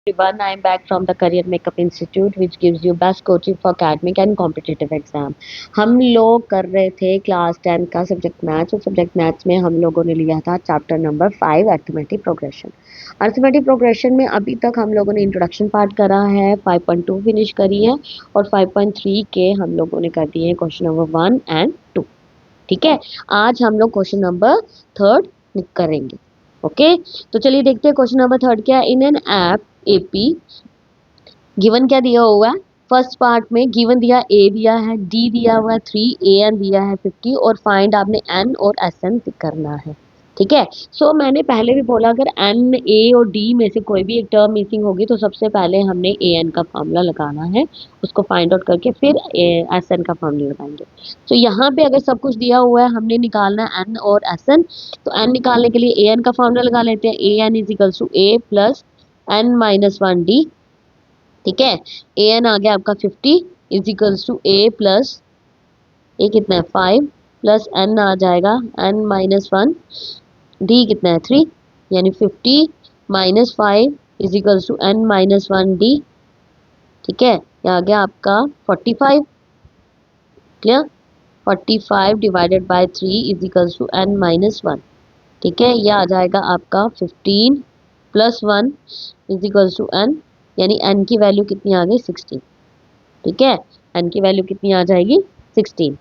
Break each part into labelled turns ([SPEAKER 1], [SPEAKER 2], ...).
[SPEAKER 1] everyone. I'm back from the Career Makeup Institute, which gives you best coaching for academic and competitive exam. हम लोग कर रहे थे class 10 का subject maths और सब्जेक्ट मैथ्स में हम लोगों ने लिया था chapter number 5 arithmetic progression. Arithmetic progression में अभी तक हम लोगों ने इंट्रोडक्शन पार्ट करा है, 5.2 फिनिश करी है और 5.3 के हम लोगों ने कर दिए हैं क्वेश्चन नंबर 1 एंड 2। ठीक है, आज हम लोग क्वेश्चन नंबर 3 करेंगे। ओके, तो चलिए देखते हैं क्वेश्चन नंबर 3 क्या है। In an app AP given क्या दिया हुआ है। फर्स्ट पार्ट में गिवन दिया ए दिया है, डी दिया हुआ है 3, ए एन दिया है 50 और फाइंड आपने एन और एस एन करना है। ठीक है, सो मैंने पहले भी बोला अगर एन ए और डी में से कोई भी एक टर्म मिसिंग होगी तो सबसे पहले हमने ए एन का फॉर्मूला लगाना है, उसको फाइंड आउट करके फिर एस एन का फॉर्मूला लगाएंगे। तो यहाँ पे अगर सब कुछ दिया हुआ है हमने निकालना है एन और एस एन, तो एन निकालने के लिए ए एन का फॉर्मूला लगा लेते हैं। A N is equals to A plus N minus 1 D. ठीक है, ए एन आ गया आपका 50 is equals to A plus A कितना है 5 प्लस एन आ जाएगा एन माइनस 1, डी कितना है 3 यानी 50 minus 5 is equals to n minus 1 D. ठीक है, ये आ गया आपका 45। Clear, 45 divided by 3 is equals to n minus 1। ठीक है, ये आ जाएगा आपका 15 plus 1 is equals to n, यानी एन की वैल्यू कितनी आ गई 16। ठीक है, एन की वैल्यू कितनी आ जाएगी 16।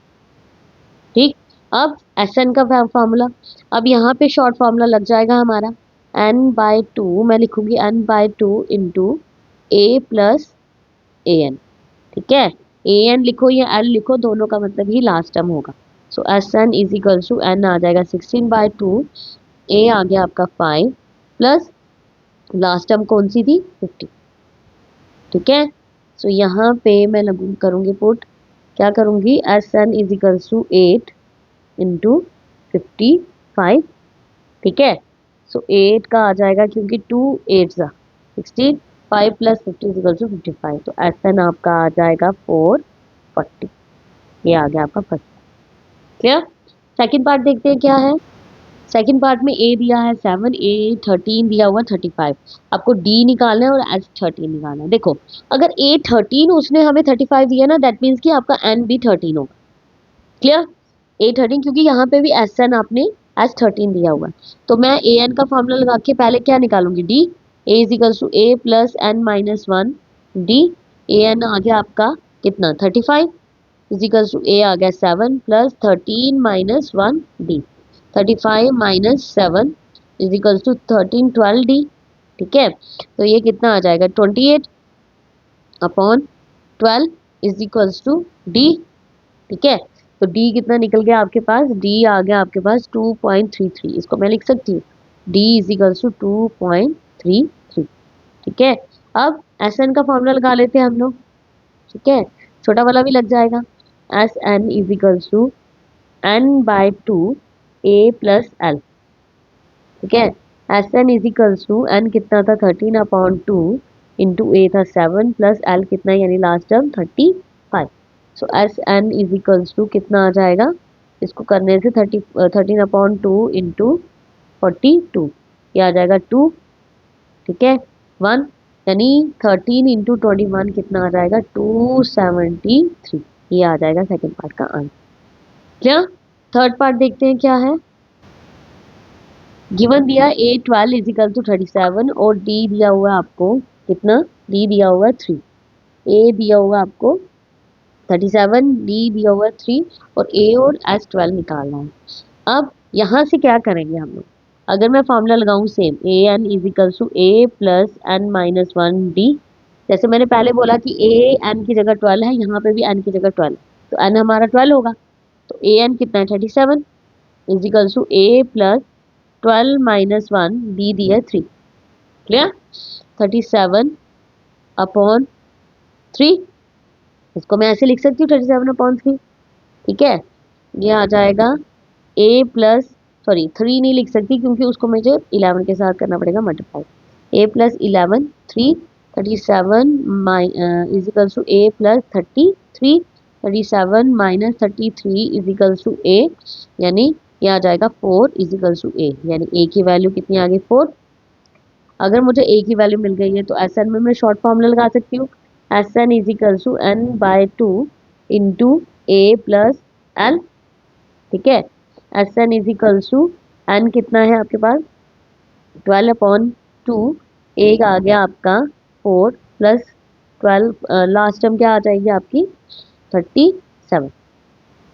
[SPEAKER 1] ठीक, अब एस एन का फॉर्मूला, अब यहाँ पे शॉर्ट फॉर्मूला लग जाएगा हमारा एन बाय 2, मैं लिखूंगी N by 2 into A plus A N. ठीक है, ए एन लिखो या एल लिखो, दोनों का मतलब ही लास्ट टर्म होगा। So S N is equals to N आ जाएगा 16 बाय 2, ए आ गया आपका 5 प्लस लास्ट टर्म कौन सी थी 50। ठीक है, सो यहाँ पे मैं करूँगी पुट, क्या करूँगी S N is equals to 8 into 55। ठीक है, सो 8 का आ जाएगा क्योंकि 2 8 16, 5 प्लस 50 इज इक्वल्स टू 55, तो एस एन आपका आ जाएगा 440। ये आ गया आपका फर्स्ट। क्लियर, सेकंड पार्ट देखते हैं क्या है। सेकंड पार्ट में ए दिया है 7, ए 13 दिया हुआ 35, आपको डी निकालना है और एस 13 निकालना है। देखो अगर ए 13 उसने हमें 35 दिया ना, दैट मीन्स कि आपका एन भी 13 होगा। क्लियर, ए 13 क्योंकि यहाँ पे भी एस एन आपने एस 13 दिया हुआ है, तो मैं ए एन का फॉर्मूला लगा के पहले क्या निकालूंगी D, A is equals to A plus N minus 1 D. A N आ गया आपका कितना 35 इज इक्वल्स टू ए आ गया 7 plus 13 minus 1 D. 35 minus 7 is equals to 13 12 D. ठीक है, तो ये कितना आ जाएगा 28 upon 12 is equals to D. ठीक है, तो डी कितना निकल गया आपके पास, डी आ गया आपके पास 2.33, इसको मैं लिख सकती हूँ डी इज इक्वल्स टू 2.33। ठीक है, अब एस एन का फॉर्मूला लगा लेते हैं हम लोग। ठीक है, छोटा वाला भी लग जाएगा, S N is equals to N by 2 A plus L. ठीक है, S N is equals to N कितना था 13 अपॉन 2 इंटू ए था 7 प्लस एल कितना यानी last term 35। So S N is equals to कितना आ जाएगा, इसको करने से 13 अपॉन 2 इंटू 42, ये आ जाएगा 2। ठीक है, 1 यानी 13 इंटू 21 कितना आ जाएगा 273, ये आ जाएगा सेकेंड पार्ट का आंसर। क्या, थर्ड पार्ट देखते हैं क्या है। गिवन दिया ए 12 इज इक्वल टू 37 और डी दिया हुआ है आपको कितना, डी दिया हुआ है 3, ए दिया हुआ आपको 37, डी दिया हुआ 3 और ए और एस 12 निकालना है। अब यहाँ से क्या करेंगे हम लोग, अगर मैं फॉर्मूला लगाऊं same A N is equal to A plus N minus 1 D, जैसे मैंने पहले बोला कि ए एन की जगह 12 है, यहाँ पे भी एन की जगह 12, तो एन हमारा 12 होगा, तो ए एन कितना है 37 is equal to A plus 12 minus 1 D दिया 3। क्लियर, 37 अपॉन 3, इसको मैं ऐसे लिख सकती हूँ 37 अपॉन 3। ठीक है, ये आ जाएगा ए प्लस, सॉरी 3 नहीं लिख सकती क्योंकि उसको मुझे 11 के साथ करना पड़ेगा multiply, A plus 11 3 37 is equal to A plus 33, 37 minus 33 is equal to A, यानी ये आ जाएगा 4 इज इक्वल टू ए, यानी ए की वैल्यू कितनी आ गई 4। अगर मुझे ए की वैल्यू मिल गई है तो एस एन में मैं शॉर्ट फॉर्मूला लगा सकती हूँ, S N is equal to N by two into A plus L. ठीक है, S N is equal to N कितना है आपके पास 12/2, एक आ गया आपका 4 प्लस 12, लास्ट टर्म क्या आ जाएगी आपकी 37।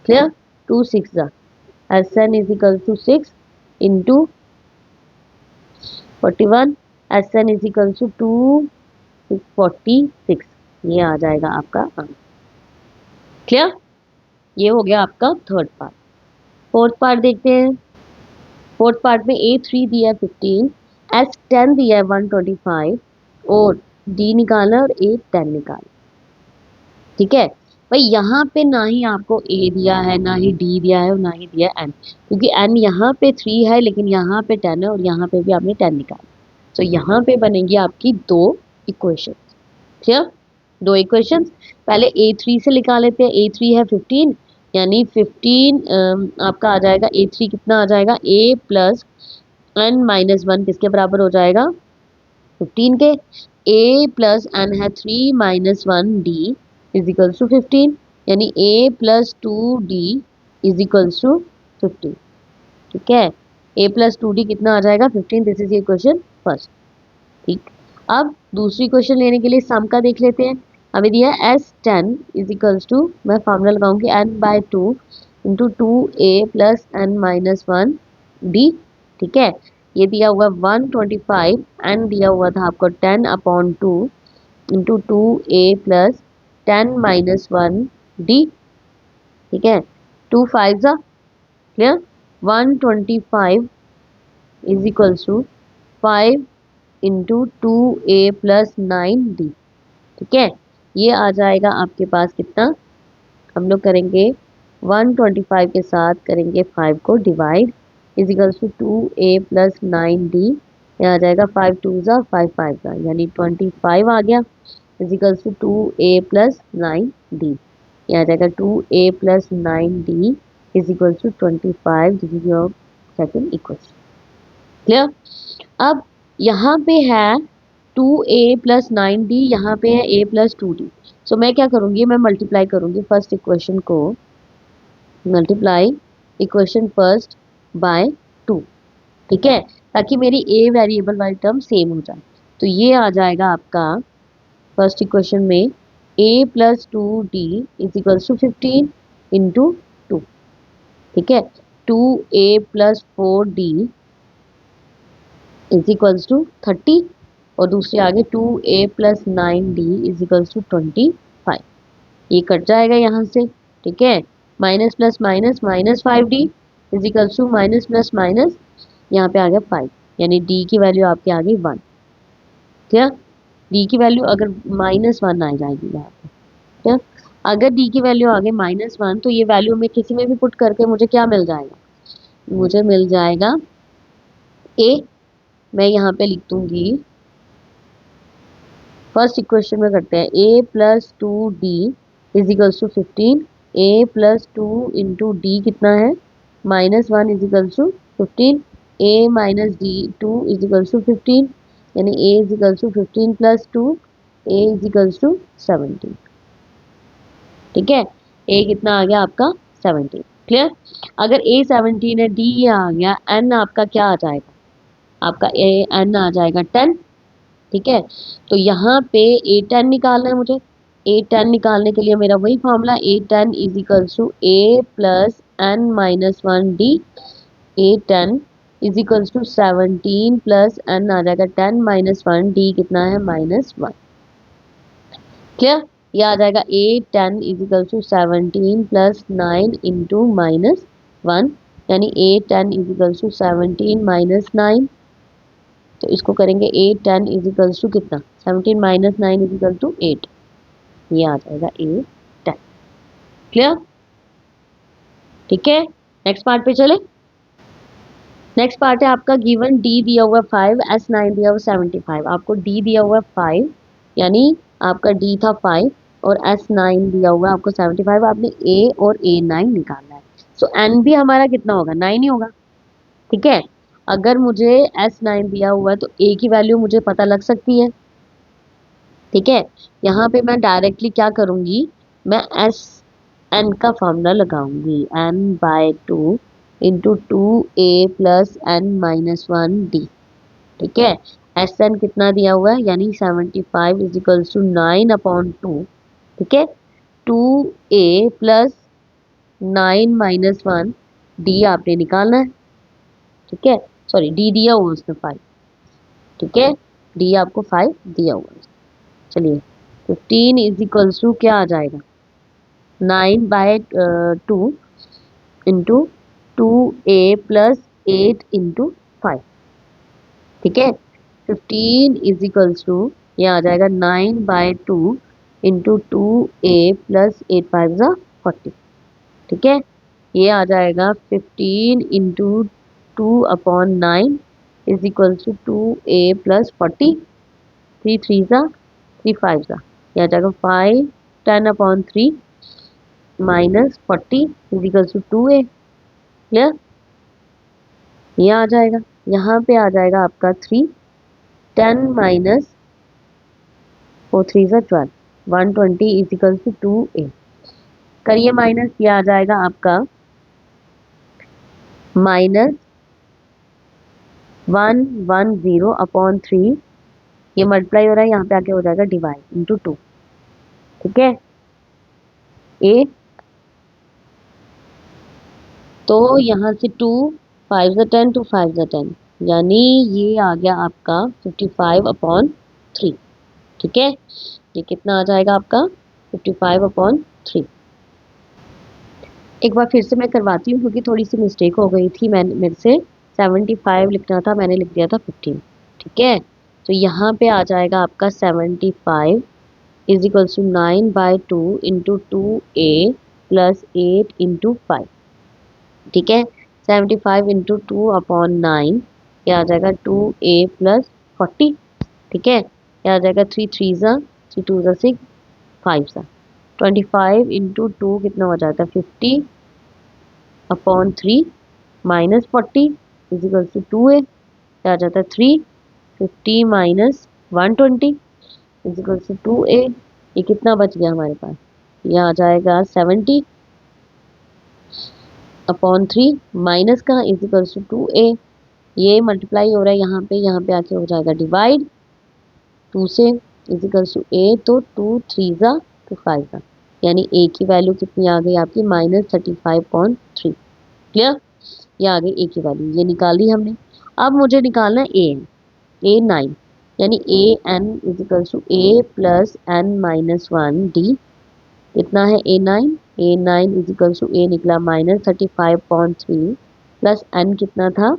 [SPEAKER 1] Clear, 2 6 S N is equal to 6 into 41, S N is equal to 246, ये आ जाएगा आपका आंसर। क्लियर, ये हो गया आपका थर्ड पार्ट। फोर्थ पार्ट देखते हैं। फोर्थ पार्ट में ए थ्री दिया है 15, एस 10 दिया है 125 और डी निकालना और ए 10 निकालना। ठीक है भाई, यहाँ पे ना ही आपको ए दिया है, ना ही डी दिया है और ना ही दिया है एन, क्योंकि एन यहाँ पे 3 है लेकिन यहाँ पे 10 है और यहाँ पे भी आपने 10 निकाला। तो यहाँ पे बनेगी आपकी दो इक्वेशन। क्लियर, दो इक्वेशंस। पहले ए थ्री से निकाल लेते हैं। ए थ्री है 15, यानी 15 आपका आ जाएगा ए थ्री कितना आ जाएगा ए प्लस एन माइनस वन किसके बराबर हो जाएगा 15 के। ए प्लस एन है 3 minus one D is equals to 15, यानी A plus two D is equals to 15। ठीक है, ए प्लस टू डी कितना आ जाएगा 15। दिस इज ये क्वेश्चन फर्स्ट। ठीक, अब दूसरी क्वेश्चन लेने के लिए सम का देख लेते हैं। हमें दिया है एस 10 इज इक्वल्स टू, मैं फॉर्मूला लगाऊंगी N by two into two A plus N minus one D. ठीक है, ये दिया हुआ 125 एन दिया हुआ था आपको 10/2 into two A plus 10 minus one D. ठीक है, 2 5 जा clear, 125 is equals to 5 into two A plus 9 D. ठीक है, ये आ जाएगा आपके पास कितना, हम लोग करेंगे 125 के साथ करेंगे 5 को divide is equals to 2a plus 9d। ये आ जाएगा 5 2 ज़ा 5 5 ज़ा यानी 25 आ गया is equals to 2a plus 9d। ये आ जाएगा 2a plus 9d is equals to 25। This is your second equation. Clear, अब यहाँ पे है 2a प्लस 9d, यहाँ पे है a प्लस 2d। सो मैं क्या करूँगी, मैं मल्टीप्लाई करूँगी फर्स्ट इक्वेशन को, मल्टीप्लाई इक्वेशन फर्स्ट बाय 2। ठीक है, ताकि मेरी ए वेरिएबल वाली टर्म सेम हो जाए। तो ये आ जाएगा आपका फर्स्ट इक्वेशन में a plus two D is equals to 15 into 2। ठीक है, 2a plus 4d is equals to 30 और दूसरे आगे 2a plus 9d is equals to 25। ये कट जाएगा यहाँ से। ठीक है, minus plus minus minus 5d is equals to minus plus minus, यहाँ पे आ गया 5, यानी d की वैल्यू आपकी आ गई 1। क्या, d की वैल्यू अगर -1 आ जाएगी यहाँ पे। क्या, अगर d की वैल्यू आ गई -1 तो ये वैल्यू में किसी में भी पुट करके मुझे क्या मिल जाएगा, मुझे मिल जाएगा a। मैं यहाँ पे लिख दूंगी फर्स्ट इक्वेशन में करते हैं a plus two D is equals to 15, a plus two into D कितना है -1 is equals to 15, a minus D 2 is equals to 15, यानी a is equals to 15 plus 2, a is equals to 17। ठीक है, a कितना आ गया आपका 17। Clear, अगर a 17 है, d ये आ गया, n आपका क्या आ जाएगा, आपका n आ जाएगा 10। ठीक है, तो यहाँ पे a10 निकालना है मुझे। a10 निकालने के लिए मेरा वही formula a10 is equals to a plus N minus one D. a10 is equals to 17 plus N आ जाएगा 10 माइनस वन, डी कितना है -1। क्लियर, ये आ जाएगा a10 is equals to 17 plus 9 into -1, यानी a10 is equals to 17 minus 9। तो इसको करेंगे a10 इज इक्वल्स टू कितना 17 माइनस 9 इज इक्वल टू 8, ये आ जाएगा a10। क्लियर, ठीक है, नेक्स्ट पार्ट पे चले। नेक्स्ट पार्ट है आपका गिवन d दिया हुआ 5, s9 दिया हुआ 75। आपको d दिया हुआ 5 यानी आपका d था 5 और s9 दिया हुआ आपको 75, आपने a और a9 निकालना है। सो n भी हमारा कितना होगा 9 ही होगा। ठीक है, अगर मुझे S9 दिया हुआ है तो A की वैल्यू मुझे पता लग सकती है। ठीक है, यहाँ पे मैं डायरेक्टली क्या करूँगी, मैं Sn का फॉर्मूला लगाऊंगी, n/2 into 2a plus n-1d। ठीक है, Sn कितना दिया हुआ है, यानी 75 इज इक्वल्स टू 9/2। ठीक है, 2a प्लस 9-1 d आपने निकालना है। ठीक है, सॉरी d दिया हुआ उसने 5। ठीक है, d आपको 5 दिया हुआ है। चलिए, 15 इज इक्वल्स टू क्या आ जाएगा, 9/2 इंटू 2a प्लस 8 इंटू 5। ठीक है, 15 इज इक्वल्स टू ये आ जाएगा 9/2 इंटू 2a प्लस 8 5 ज़ा 40। ठीक है, ये आ जाएगा 15 into 2/9 is equals to 2a plus 40। 3 3 ज़ा 3 5 ज़ा, ये आ जाएगा 5 10/3 minus 40 is equals to 2a। Clear, ये आ जाएगा, यहाँ पे आ जाएगा आपका 3 10 माइनस 4 3 ज़ा 12 120 इज इक्वल्स टू 2a। करिए माइनस, ये आ जाएगा आपका माइनस 110/3, ये मल्टीप्लाई हो रहा है, यहाँ पे आके हो जाएगा डिवाइड इंटू 2। ठीक है, ए तो यहाँ से 2 5 ज़ा 10 2 5 ज़ा 10, यानी ये आ गया आपका 55/3। ठीक है, ये कितना आ जाएगा आपका 55/3। एक बार फिर से मैं करवाती हूँ क्योंकि थोड़ी सी मिस्टेक हो गई थी, मैंने मेरे से 75 लिखना था, मैंने लिख दिया था 15। ठीक है, तो यहाँ पे आ जाएगा आपका 75 is equals to 9/2 into 2a plus 8 into 5। ठीक है, 75 इंटू 2/9, ये आ जाएगा 2a प्लस 40। ठीक है, ये आ जाएगा 3 3 ज़ा 3 2 ज़ा 6 5 ज़ा 25 इंटू 2 कितना हो जाता है 50/3 minus 40 is equal to 2a, आ जाता है 3 50 minus 120 is equal to 2a। ये कितना बच गया हमारे पास, ये आ जाएगा 70/3 माइनस का इज इक्वल टू 2a। ये मल्टीप्लाई हो रहा है यहाँ पे आके हो जाएगा डिवाइड 2 से इज इक्वल टू a, तो 2 3 ज़ा 2 5 ज़ा, यानी a की वैल्यू कितनी आ गई आपकी -35.3। क्लियर, ये आ गई ए की वैल्यू, ये निकाल दी हमने। अब मुझे निकालना है A9, यानी an is equal to a plus n-1d। कितना है A9 is equal to a निकला -35.3 प्लस n कितना था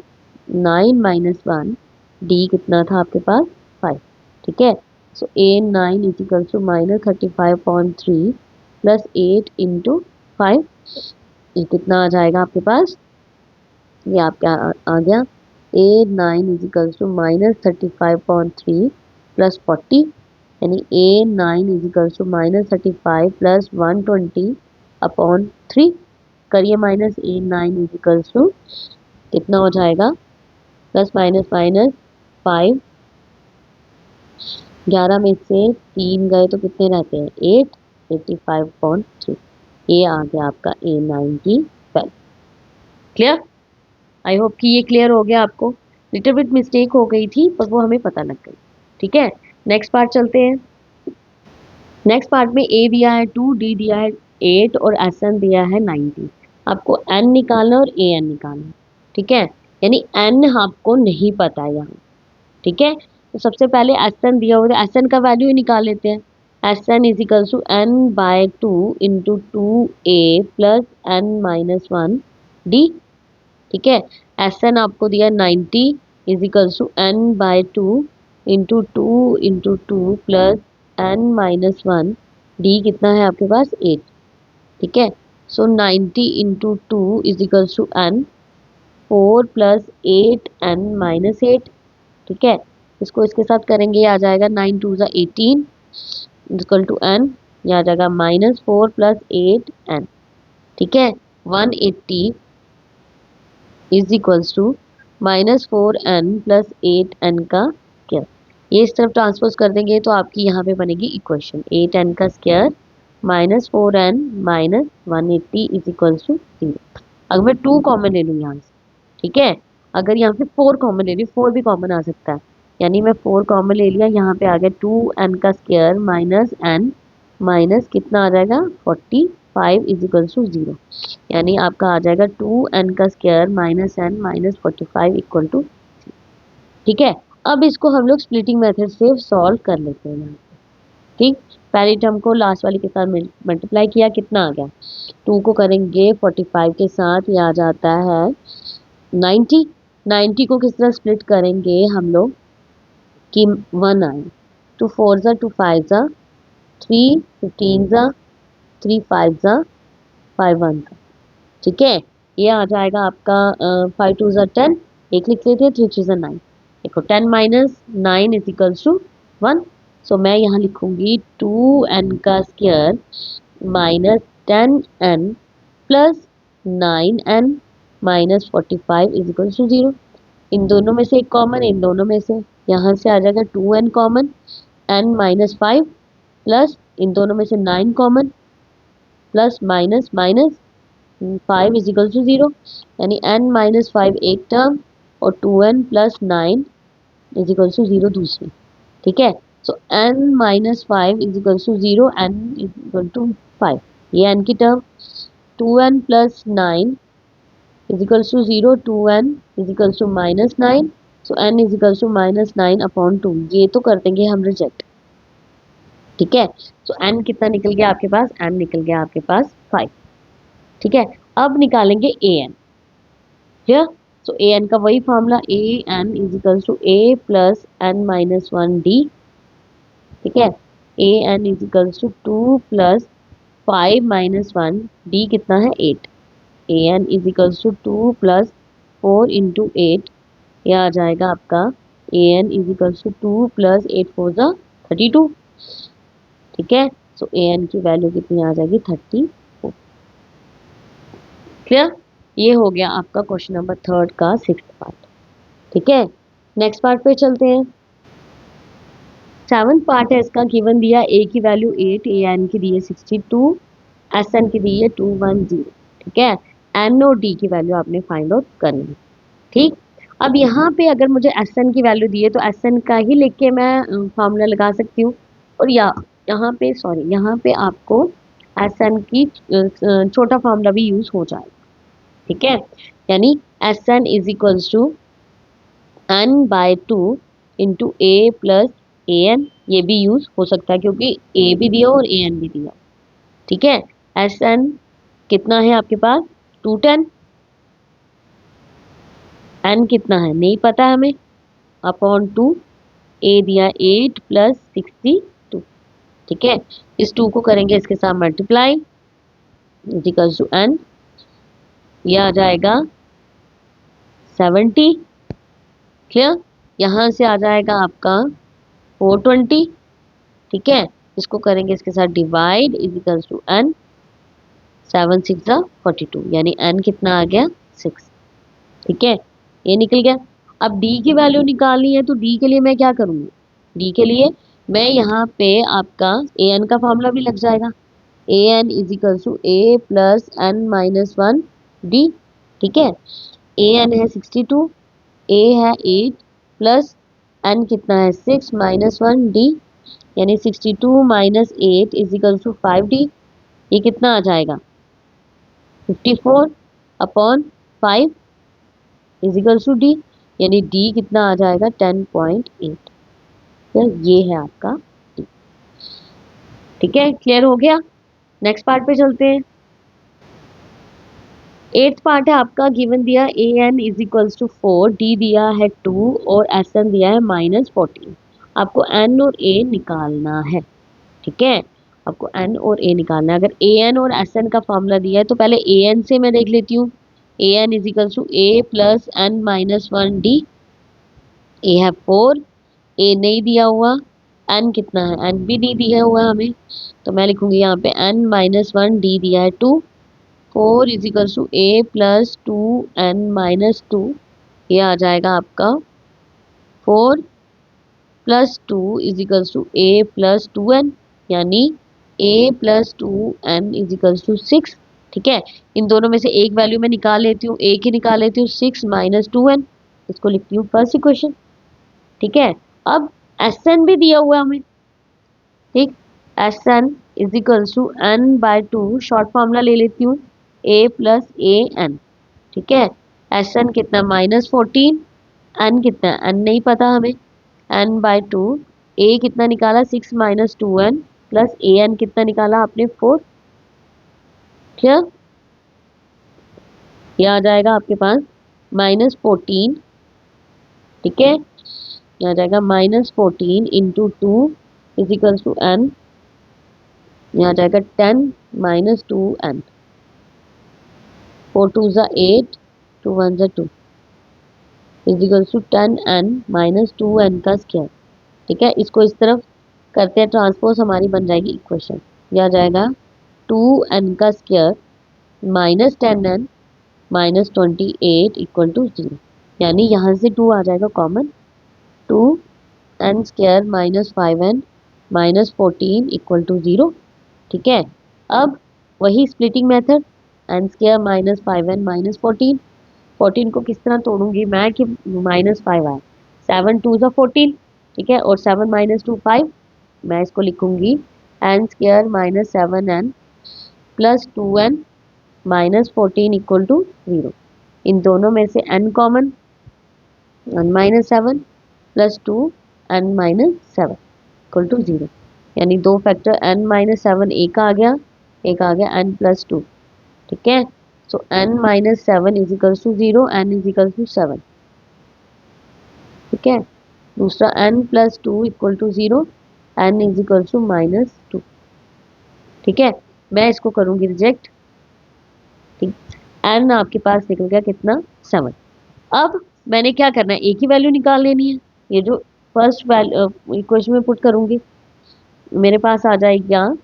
[SPEAKER 1] 9-1, d कितना था आपके पास 5। ठीक है, so A9 is equal to -35.3 plus 8 into 5, ये कितना आ जाएगा आपके पास, ये आपका आ गया A9 is equals to -35.3 plus 40, यानी A9 is equals to -35 plus 120/3। करिए minus, A9 is equals to कितना हो जाएगा, प्लस माइनस माइनस 5, 11 में से 3 गए तो कितने रहते हैं 8, 85.3। ये आ गया आपका A9 की वैल्यू। क्लियर, आई होप कि ये क्लियर हो गया आपको। लिटिल बिट मिस्टेक हो गई थी पर वो हमें पता लग गई। ठीक है, नेक्स्ट पार्ट चलते हैं। नेक्स्ट पार्ट में ए दिया है 2, डी दिया है 8 और एस एन दिया है 90। आपको एन निकालना और ए एन निकालना। ठीक है, यानी एन आपको नहीं पता है यहाँ। ठीक है, तो सबसे पहले एस एन दिया हुआ है, एस एन का वैल्यू ही निकाल लेते हैं। S N is equals to n/2 into 2a plus n-1d। ठीक है, एस एन आपको दिया 90 is equals to n/2 into 2 plus n-1, D कितना है आपके पास 8। ठीक है, so 90 into 2 is equals to n, 4 plus 8 n-8। ठीक है, इसको इसके साथ करेंगे, ये आ जाएगा 9 2 ज़ा 18 इक्वल टू n, ये आ जाएगा -4 प्लस 8 n। ठीक है, 180 इज इक्वल्स टू -4n+8n का स्क्वायर। ये इस तरफ ट्रांसपोज कर देंगे तो आपकी यहाँ पे बनेगी इक्वेशन 8n का square -4n -180 is equals to 0। अगर मैं 2 कॉमन ले लूँ यहाँ से, ठीक है, अगर यहाँ पे 4 कॉमन ले लूँ, 4 भी कॉमन आ सकता है, यानी मैं 4 कॉमन ले लिया, यहाँ पे आ गया 2n का स्क्वायर -n माइनस कितना आ जाएगा 45 इज इक्वल्स टू 0, यानी आपका आ जाएगा 2n का square -n minus 45 equal to, ठीक है। अब इसको हम लोग स्प्लिटिंग मेथड से सॉल्व कर लेते हैं यहाँ पे, ठीक। पहली टर्म को लास्ट वाली के साथ मल्टीप्लाई किया, कितना आ गया, 2 को करेंगे 45 के साथ, ये आ जाता है 90। 90 को किस तरह स्प्लिट करेंगे हम लोग कि 1 आए, 2 4 ज़ा 2 5 ज़ा 3 15 ज़ा 3 5 ज़ा 5 1 ज़ा, ठीक है। ये आ जाएगा आपका 5 2 ज़ा 10, एक लिख लेते हैं, 3 3 ज़ा 9, देखो 10 minus 9 is equals to 1। So मैं यहाँ लिखूंगी 2n का square -10n plus 9n minus 45 is equals to 0। इन दोनों में से एक कॉमन, इन दोनों में से यहाँ से आ जाएगा 2n common, n minus 5 plus इन दोनों में से 9 common plus minus minus 5 is equal to 0, यानी n माइनस 5 एक टर्म और 2n plus 9 is equal to 0 दूसरी, ठीक है। So n minus 5 is equal to 0, n is equal to 5, ये n की term, 2n plus 9 is equals to 0, 2n is equals to -9, so n is equals to -9/2, ये तो कर देंगे हम रिजेक्ट, ठीक है। सो n कितना निकल गया आपके पास, n निकल गया आपके पास 5, ठीक है। अब निकालेंगे an, क्लियर। सो an का वही formula an is equals to a plus n minus 1d, ठीक है। an is equals to 2 plus 5 minus 1, d कितना है 8, an is equals to 2 plus 4 into 8, यह आ जाएगा आपका an is equals to 2 plus 8 4 ज़ा 32, ठीक है। सो an की वैल्यू कितनी आ जाएगी 34, क्लियर। ये हो गया आपका क्वेश्चन नंबर 3 का 6th पार्ट, ठीक है। नेक्स्ट पार्ट पे चलते हैं। 7th पार्ट है इसका, गिवन दिया a की वैल्यू 8, an की दी है 62, sn की दी है 210, ठीक है। n और d की वैल्यू आपने फाइंड आउट करनी है, ठीक। अब यहाँ पे अगर मुझे Sn की वैल्यू दी है तो Sn का ही लिख के मैं फार्मूला लगा सकती हूँ, और यहाँ पे यहाँ पे आपको Sn की छोटा फार्मूला भी यूज हो जाएगा, ठीक है। यानी Sn is equals to n/2 into a plus an, ये भी यूज हो सकता है क्योंकि a भी दिया और an भी दिया, ठीक है। Sn कितना है आपके पास 210, n कितना है नहीं पता हमें, अपॉन 2, a दिया 8 प्लस 62, ठीक है। इस 2 को करेंगे इसके साथ मल्टीप्लाई, इक्वल्स टू n, ये आ जाएगा 70, क्लियर। यहाँ से आ जाएगा आपका 420, ठीक है। इसको करेंगे इसके साथ डिवाइड, इक्वल्स टू n, 7 6 42, यानी n कितना आ गया 6, ठीक है, ये निकल गया। अब d की वैल्यू निकालनी है तो d के लिए मैं क्या करूँगी, d के लिए मैं यहाँ पे आपका an का फॉर्मूला भी लग जाएगा, an is equal to a plus n minus 1 d, ठीक है। an है 62, a है 8 प्लस n कितना है 6 माइनस 1 d, यानी 62 minus 8 is equal to 5d, ये कितना आ जाएगा 54 upon 5 is equal to D, यानी डी कितना आ जाएगा 10.8, तो ये है आपका डी, ठीक है। क्लियर हो गया। नेक्स्ट पार्ट पे चलते हैं। 8th पार्ट है आपका, गिवन दिया A N is equals to 4, D दिया है 2 और एस एन दिया है -14, आपको एन और ए निकालना है, ठीक है। आपको एन और ए निकालना है। अगर ए एन और एस एन का फॉर्मूला दिया है तो पहले ए एन से मैं देख लेती हूँ, A N is equals to A plus N minus 1 D, A है 4, ए नहीं दिया हुआ, एन कितना है एन भी नहीं दिया हुआ हमें, तो मैं लिखूंगी यहाँ पे एन माइनस 1, डी दिया है 2, 4 is equals to A plus 2 N minus 2, ये आ जाएगा आपका 4+2 = a+2n, यानी a+2n = 6। ठीक है, इन दोनों में से एक वैल्यू मैं निकाल लेती हूँ, एक ही निकाल लेती हूँ, 6 - 2n, इसको लिखती हूँ फर्स्ट इक्वेशन। ठीक है, अब Sn भी दिया हुआ है हमें। ठीक, Sn = n/2, शॉर्ट फॉर्मूला ले लेती हूँ, a+an। ठीक है, Sn कितना -14, n कितना, n नहीं पता हमें, n/2, a कितना निकाला 6 - 2n प्लस an कितना निकाला आपने 4। क्लियर, ये आ जाएगा आपके पास -14। ठीक है, ये आ जाएगा -14 × 2 = n, ये आ जाएगा 10 - 2n, 4 2 = 8, 2 1 = 2 = 10n - 2n का स्क्वायर। ठीक है, इसको इस तरफ करते हैं ट्रांसपोज, हमारी बन जाएगी इक्वेशन। ये आ जाएगा 2n का स्क्वायर -10n -28 = 0, यानी यहाँ से 2 आ जाएगा कॉमन, 2n² -5n -14 = 0। ठीक है, अब वही स्प्लिटिंग मेथड, n² -5n -14, 14 को किस तरह तोड़ूंगी मैं कि -5 आए, 7 2 = 14। ठीक है, और 7 - 2 5, मैं इसको लिखूंगी n² -7n +2n -14 = 0। इन दोनों में से n कॉमन, n - 7 +2 n - 7 = 0, यानी दो फैक्टर n - 7, एक आ गया, एक आ गया n + 2। ठीक है, सो n - 7 = 0, n = 7। ठीक है, दूसरा n + 2 = 0, n = -2। ठीक है, मैं इसको करूंगी रिजेक्ट। ठीक, n आपके पास निकल गया कितना, 7। अब मैंने क्या करना है, एक ही वैल्यू निकाल लेनी है। ये जो फर्स्ट इक्वेशन में पुट करूंगी, मेरे पास आ जाएगा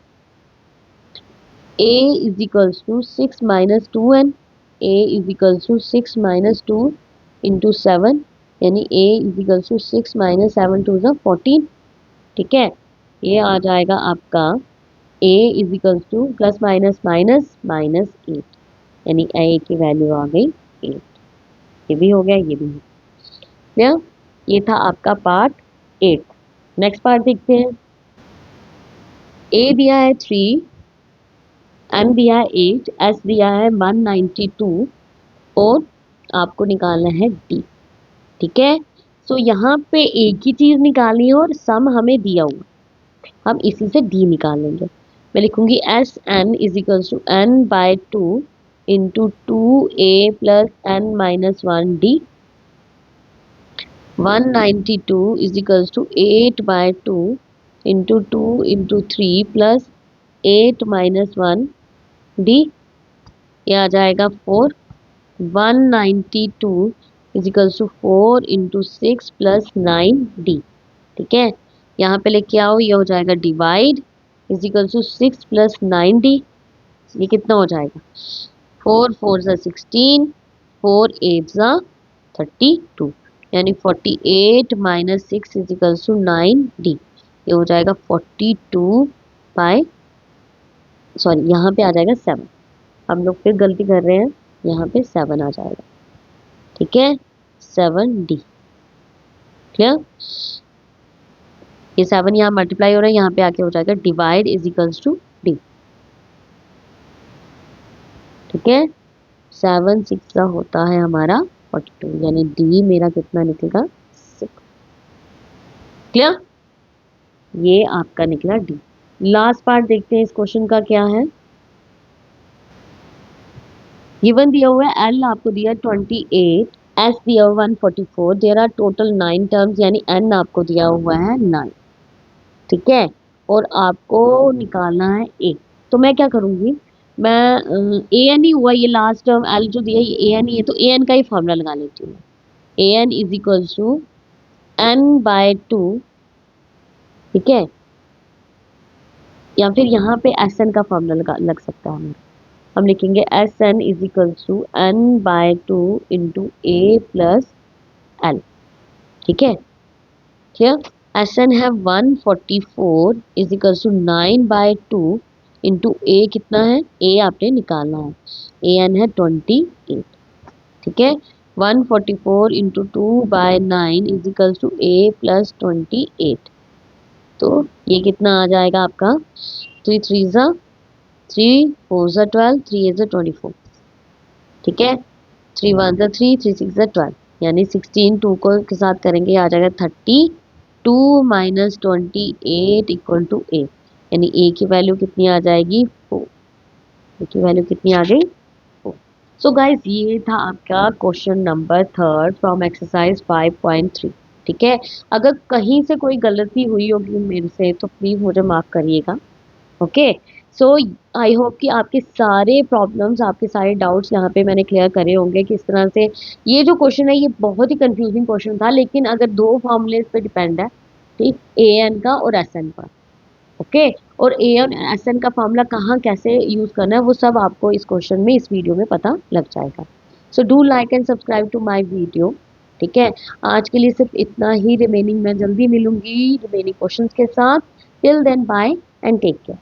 [SPEAKER 1] a = 6 - 2n, a = 6 - 2 × 7, यानी a = 6 - 7 2 = 14। ठीक है, ये आ जाएगा आपका a = ±−−8, यानी a की वैल्यू आ गई 8। ये भी हो गया, ये भी हो गया। ये था आपका पार्ट 8। नेक्स्ट पार्ट देखते हैं। a दिया है 3, n दिया है 8, s दिया है 192 और आपको निकालना है d। ठीक है, सो यहाँ पे एक ही चीज निकालनी है और सम हमें दिया हुआ, हम इसी से d निकाल लेंगे। मैं लिखूंगी Sn = n/2 × 2a + n - 1d, 192 = 8/2 × 2 × 3 + 8 - 1d, ये आ जाएगा 4। 192 = 4 × 6 + 9d। ठीक है, यहाँ पे लेके आओ, ये हो जाएगा डिवाइड, = 6 + 9d, ये कितना हो जाएगा, 4 4 = 16, 4 8 = 32, यानी 48 - 6 = 9d। ये हो जाएगा 42 बाय, सॉरी यहाँ पे आ जाएगा 7, हम लोग फिर गलती कर रहे हैं, यहाँ पे 7 आ जाएगा। ठीक है, 7d। क्लियर, ये 7 यहाँ मल्टीप्लाई हो रहा है, यहाँ पे आके हो जाएगा डिवाइड = d। ठीक है, 7 6 होता है हमारा 42, यानी d मेरा कितना निकलेगा, 6। क्लियर, ये आपका निकला d। लास्ट पार्ट देखते हैं इस क्वेश्चन का क्या है। गिवन दिया हुआ है l आपको दिया 28, s दिया हुआ 144, देयर आर टोटल 9 टर्म्स, यानी n आपको दिया हुआ है 9। ठीक है, और आपको निकालना है a। तो मैं क्या करूंगी, मैं ए एन ही हुआ, ये लास्ट टर्म एल जो दिया ये ए एन ही है, तो ए एन का ही फॉर्मूला लगा लेती हूँ। A N = n/2। ठीक है, या फिर यहाँ पे एस एन का फॉर्मूला लग सकता है हमारा। हम लिखेंगे Sn = n/2 × a + L. ठीक है, क्लियर? Sn है 144 is equals to 9/2 into A कितना है, A आपने निकालना है, An है 28, ठीक है। 144 into 2/9 is equals to A plus 28, तो ये कितना आ जाएगा आपका, 3 3 3 4 12, 3 8 24, ठीक है। 3 1 3, 3 6 12, यानी 16 2 को के साथ करेंगे आ जाएगा 32 माइनस 28 इक्वल टू ए, यानी ए की वैल्यू कितनी आ जाएगी 4, ए की वैल्यू कितनी आ गई 4। सो गाइस ये था आपका क्वेश्चन नंबर 3 फ्रॉम एक्सरसाइज 5.3, ठीक है। अगर कहीं से कोई गलती हुई होगी मेरे से तो प्लीज़ मुझे माफ़ करिएगा, ओके। सो आई होप कि आपके सारे प्रॉब्लम्स, आपके सारे डाउट्स यहाँ पे मैंने क्लियर करे होंगे किस तरह से। ये जो क्वेश्चन है ये बहुत ही कंफ्यूजिंग क्वेश्चन था, लेकिन अगर दो फॉर्मूलेस पे डिपेंड है, ठीक, ए एन का और एस एन पर, ओके। और ए एन एस एन का फॉर्मूला कहाँ कैसे यूज़ करना है वो सब आपको इस क्वेश्चन में, इस वीडियो में पता लग जाएगा। So do like and subscribe to my video, ठीक है। आज के लिए सिर्फ इतना ही, रिमेनिंग मैं जल्दी मिलूंगी रिमेनिंग क्वेश्चन के साथ। Till then bye and take care.